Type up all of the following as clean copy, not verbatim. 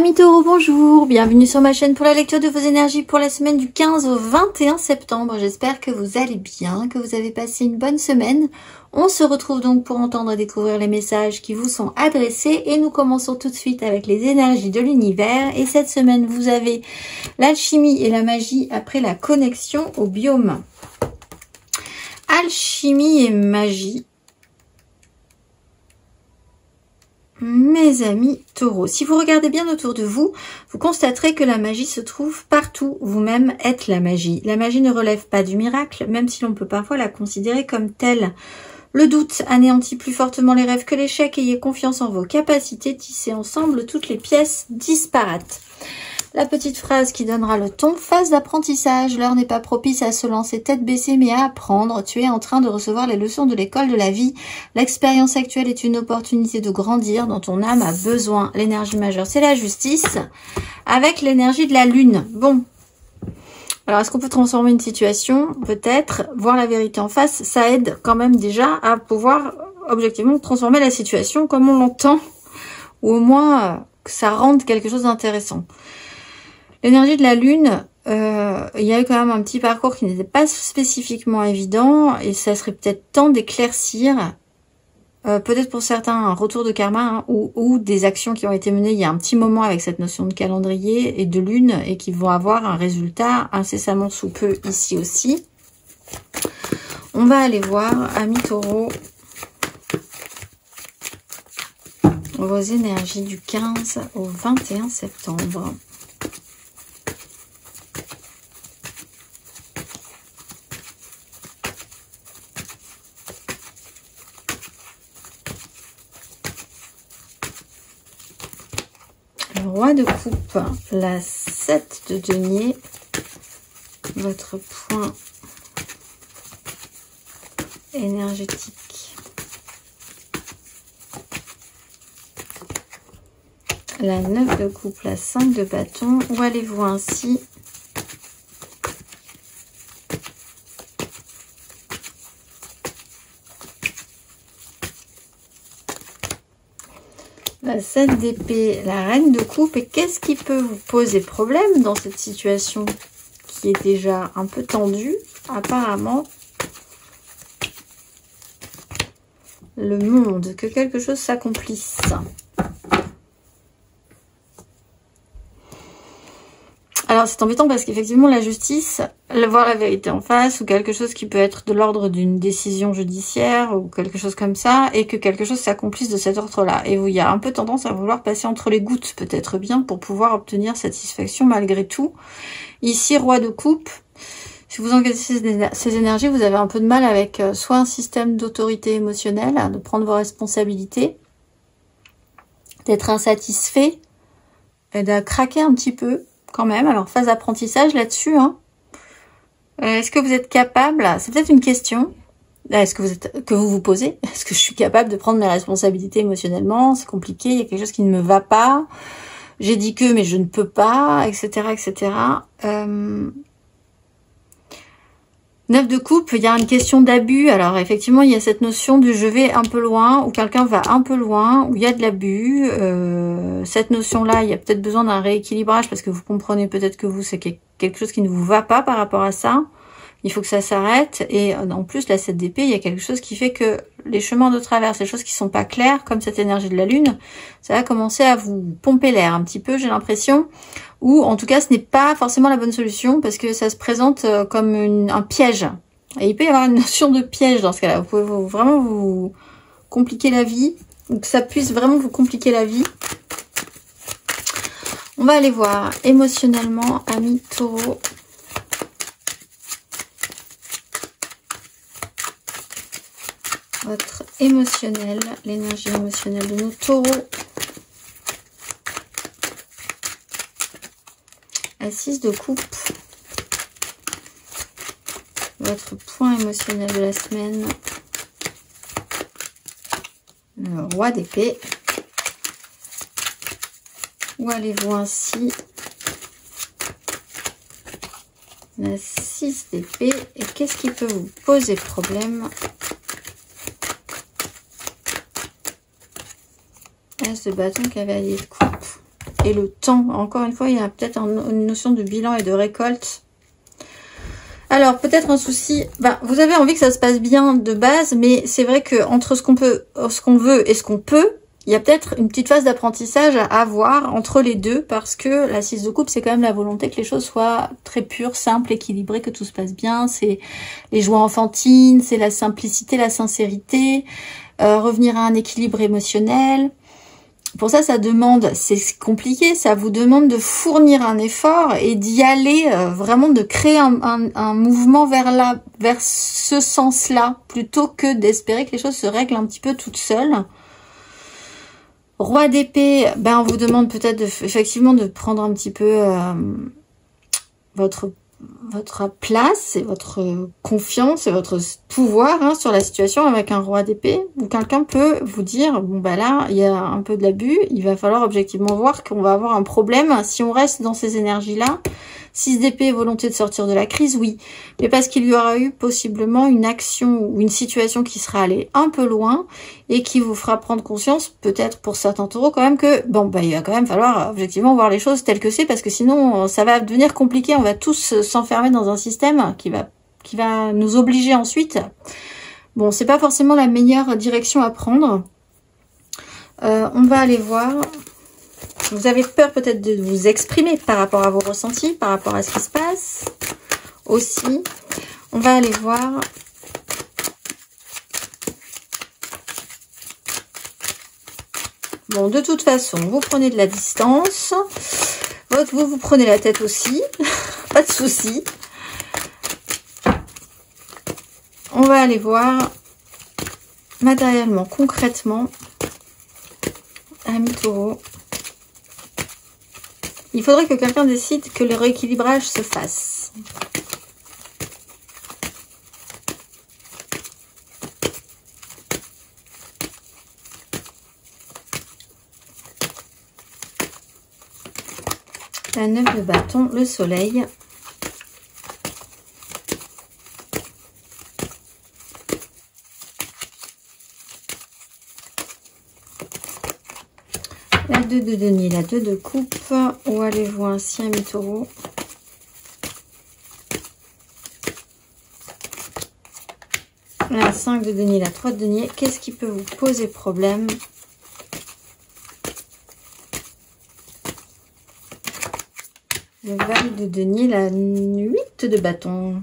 Amis Taureaux, bonjour, bienvenue sur ma chaîne pour la lecture de vos énergies pour la semaine du 15 au 21 septembre. J'espère que vous allez bien, que vous avez passé une bonne semaine. On se retrouve donc pour entendre et découvrir les messages qui vous sont adressés et nous commençons tout de suite avec les énergies de l'univers. Et cette semaine, vous avez l'alchimie et la magie après la connexion au biome. Alchimie et magie. Mes amis taureaux, si vous regardez bien autour de vous, vous constaterez que la magie se trouve partout. Vous-même êtes la magie. La magie ne relève pas du miracle, même si l'on peut parfois la considérer comme telle. Le doute anéantit plus fortement les rêves que l'échec. Ayez confiance en vos capacités, tissez ensemble toutes les pièces disparates. La petite phrase qui donnera le ton, phase d'apprentissage. L'heure n'est pas propice à se lancer tête baissée, mais à apprendre. Tu es en train de recevoir les leçons de l'école de la vie. L'expérience actuelle est une opportunité de grandir dont ton âme a besoin. L'énergie majeure, c'est la justice, avec l'énergie de la lune. Bon. Alors, est-ce qu'on peut transformer une situation? Peut-être. Voir la vérité en face, ça aide quand même déjà à pouvoir objectivement transformer la situation comme on l'entend, ou au moins que ça rende quelque chose d'intéressant. L'énergie de la lune, il y a eu quand même un petit parcours qui n'était pas spécifiquement évident et ça serait peut-être temps d'éclaircir, peut-être pour certains un retour de karma hein, ou des actions qui ont été menées il y a un petit moment avec cette notion de calendrier et de lune et qui vont avoir un résultat incessamment sous peu ici aussi. On va aller voir, amis taureaux, vos énergies du 15 au 21 septembre. Le roi de coupe, la 7 de denier, votre point énergétique. La 9 de coupe, la 5 de bâton. Où allez-vous ainsi? La 7 d'épée, la reine de coupe. Et qu'est-ce qui peut vous poser problème dans cette situation qui est déjà un peu tendue? Apparemment, le monde, que quelque chose s'accomplisse. Alors c'est embêtant parce qu'effectivement la justice, voir la vérité en face ou quelque chose qui peut être de l'ordre d'une décision judiciaire ou quelque chose comme ça et que quelque chose s'accomplisse de cet ordre-là. Et il y a un peu tendance à vouloir passer entre les gouttes peut-être bien pour pouvoir obtenir satisfaction malgré tout. Ici, roi de coupe, si vous encaissez ces énergies, vous avez un peu de mal avec soit un système d'autorité émotionnelle, de prendre vos responsabilités, d'être insatisfait et de craquer un petit peu. Quand même, alors phase d'apprentissage là-dessus. Hein. Est-ce que vous êtes capable, c'est peut-être une question, est-ce que vous vous posez, est-ce que je suis capable de prendre mes responsabilités émotionnellement? C'est compliqué, il y a quelque chose qui ne me va pas, j'ai dit que mais je ne peux pas, etc. etc. 9 de coupe, il y a une question d'abus. Alors effectivement, il y a cette notion de je vais un peu loin, ou quelqu'un va un peu loin, où il y a de l'abus. Cette notion-là, il y a peut-être besoin d'un rééquilibrage parce que vous comprenez peut-être que vous, c'est quelque chose qui ne vous va pas par rapport à ça. Il faut que ça s'arrête. Et en plus, la 7 d'épée, il y a quelque chose qui fait que les chemins de traverse, les choses qui sont pas claires, comme cette énergie de la lune, ça va commencer à vous pomper l'air un petit peu, j'ai l'impression. Ou en tout cas, ce n'est pas forcément la bonne solution parce que ça se présente comme un piège. Et il peut y avoir une notion de piège dans ce cas-là. Vous pouvez vraiment vous compliquer la vie. Ou que ça puisse vraiment vous compliquer la vie. On va aller voir émotionnellement, amis taureaux. Votre émotionnel, l'énergie émotionnelle de nos taureaux. La 6 de coupe. Votre point émotionnel de la semaine. Le roi d'épée. Où allez-vous ainsi? La 6 d'épée. Et qu'est-ce qui peut vous poser problème? As de bâton, cavalier de coupe. et le temps. Encore une fois, il y a peut-être une notion de bilan et de récolte. Alors, peut-être un souci, vous avez envie que ça se passe bien de base, mais c'est vrai que entre ce qu'on veut et ce qu'on peut, il y a peut-être une petite phase d'apprentissage à avoir entre les deux, parce que la 6 de coupe, c'est quand même la volonté que les choses soient très pures, simples, équilibrées, que tout se passe bien. C'est les joies enfantines, c'est la simplicité, la sincérité, revenir à un équilibre émotionnel. Pour ça, ça demande, c'est compliqué, ça vous demande de fournir un effort et d'y aller, vraiment de créer un mouvement vers ce sens-là, plutôt que d'espérer que les choses se règlent un petit peu toutes seules. Roi d'épée, on vous demande peut-être effectivement de prendre un petit peu votre place et votre confiance et votre pouvoir sur la situation avec un roi d'épée, où quelqu'un peut vous dire, bon là, il y a un peu de l'abus, il va falloir objectivement voir qu'on va avoir un problème si on reste dans ces énergies-là. 6 d'épée, volonté de sortir de la crise, oui, mais parce qu'il y aura eu possiblement une action ou une situation qui sera allée un peu loin et qui vous fera prendre conscience, peut-être pour certains taureaux quand même, que il va quand même falloir objectivement voir les choses telles que c'est, parce que sinon ça va devenir compliqué, on va tous s'enfermer dans un système qui va nous obliger ensuite. Bon, c'est pas forcément la meilleure direction à prendre. On va aller voir. Vous avez peur peut-être de vous exprimer par rapport à vos ressentis, par rapport à ce qui se passe aussi. On va aller voir. Bon, de toute façon, vous prenez de la distance. Vous prenez la tête aussi. Pas de souci. On va aller voir matériellement, concrètement, ami taureau. Il faudrait que quelqu'un décide que le rééquilibrage se fasse. La 9 de bâton, le soleil. La 2 de denier, la 2 de coupe. Où allez-vous ainsi, ami taureau? La 5 de denier, la 3 de denier. Qu'est-ce qui peut vous poser problème? Le val de denier, la 8 de bâton.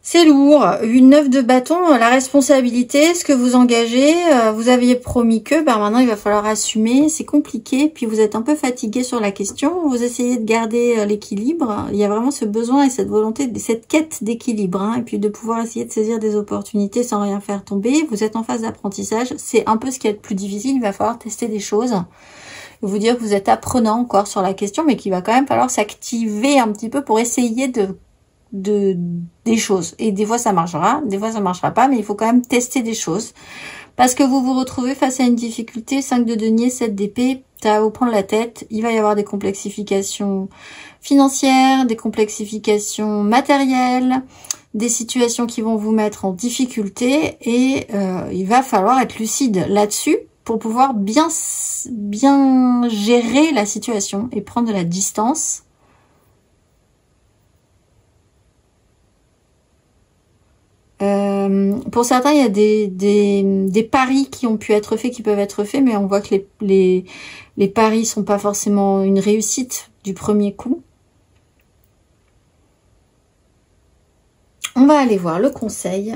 C'est lourd. Une 9 de bâton, la responsabilité, ce que vous engagez, vous aviez promis que, maintenant il va falloir assumer, c'est compliqué, puis vous êtes un peu fatigué sur la question, vous essayez de garder l'équilibre, il y a vraiment ce besoin et cette volonté, cette quête d'équilibre, et puis de pouvoir essayer de saisir des opportunités sans rien faire tomber. Vous êtes en phase d'apprentissage, c'est un peu ce qui est le plus difficile, il va falloir tester des choses, vous dire que vous êtes apprenant encore sur la question, mais qu'il va quand même falloir s'activer un petit peu pour essayer des choses, et des fois ça marchera, des fois ça marchera pas, mais il faut quand même tester des choses, parce que vous vous retrouvez face à une difficulté. 5 de denier, 7 d'épée, ça va vous prendre la tête, il va y avoir des complexifications financières, des complexifications matérielles, des situations qui vont vous mettre en difficulté, et il va falloir être lucide là-dessus pour pouvoir bien gérer la situation et prendre de la distance. Pour certains, il y a des paris qui ont pu être faits, qui peuvent être faits, mais on voit que les paris sont pas forcément une réussite du premier coup. On va aller voir le conseil.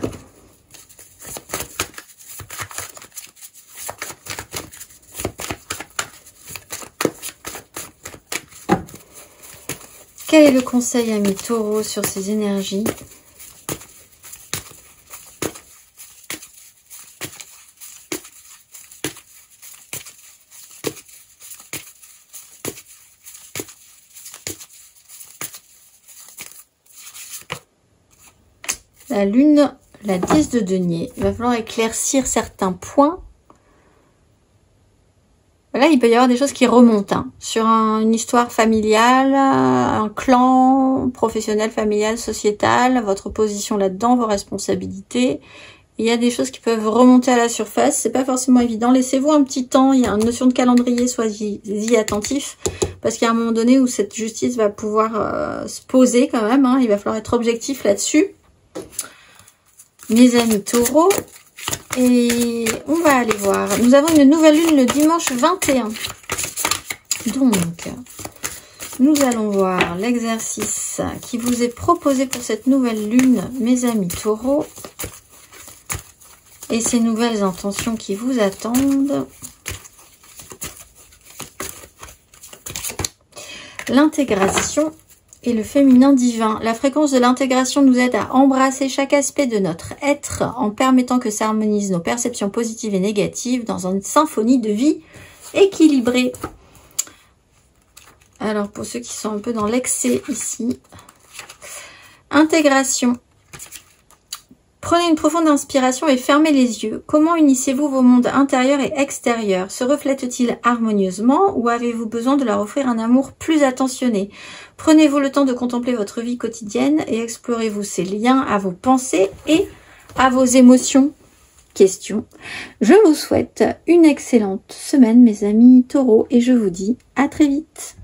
Quel est le conseil, ami taureau, sur ces énergies ? La lune, la 10 de denier. Il va falloir éclaircir certains points. Là, il peut y avoir des choses qui remontent sur une histoire familiale, un clan, professionnel, familial, sociétal, votre position là-dedans, vos responsabilités. Il y a des choses qui peuvent remonter à la surface. C'est pas forcément évident. Laissez-vous un petit temps. Il y a une notion de calendrier. Soyez-y attentifs. Parce qu'il y a un moment donné où cette justice va pouvoir se poser quand même. Hein. Il va falloir être objectif là-dessus. Mes amis taureaux. Et on va aller voir. Nous avons une nouvelle lune le dimanche 21. Donc, nous allons voir l'exercice qui vous est proposé pour cette nouvelle lune, mes amis taureaux. Et ces nouvelles intentions qui vous attendent. L'intégration et le féminin divin. La fréquence de l'intégration nous aide à embrasser chaque aspect de notre être en permettant que s'harmonisent nos perceptions positives et négatives dans une symphonie de vie équilibrée. Alors pour ceux qui sont un peu dans l'excès ici, intégration. Prenez une profonde inspiration et fermez les yeux. Comment unissez-vous vos mondes intérieurs et extérieurs? Se reflètent-ils harmonieusement ou avez-vous besoin de leur offrir un amour plus attentionné? Prenez-vous le temps de contempler votre vie quotidienne et explorez-vous ces liens à vos pensées et à vos émotions? Question. Je vous souhaite une excellente semaine, mes amis taureaux, et je vous dis à très vite.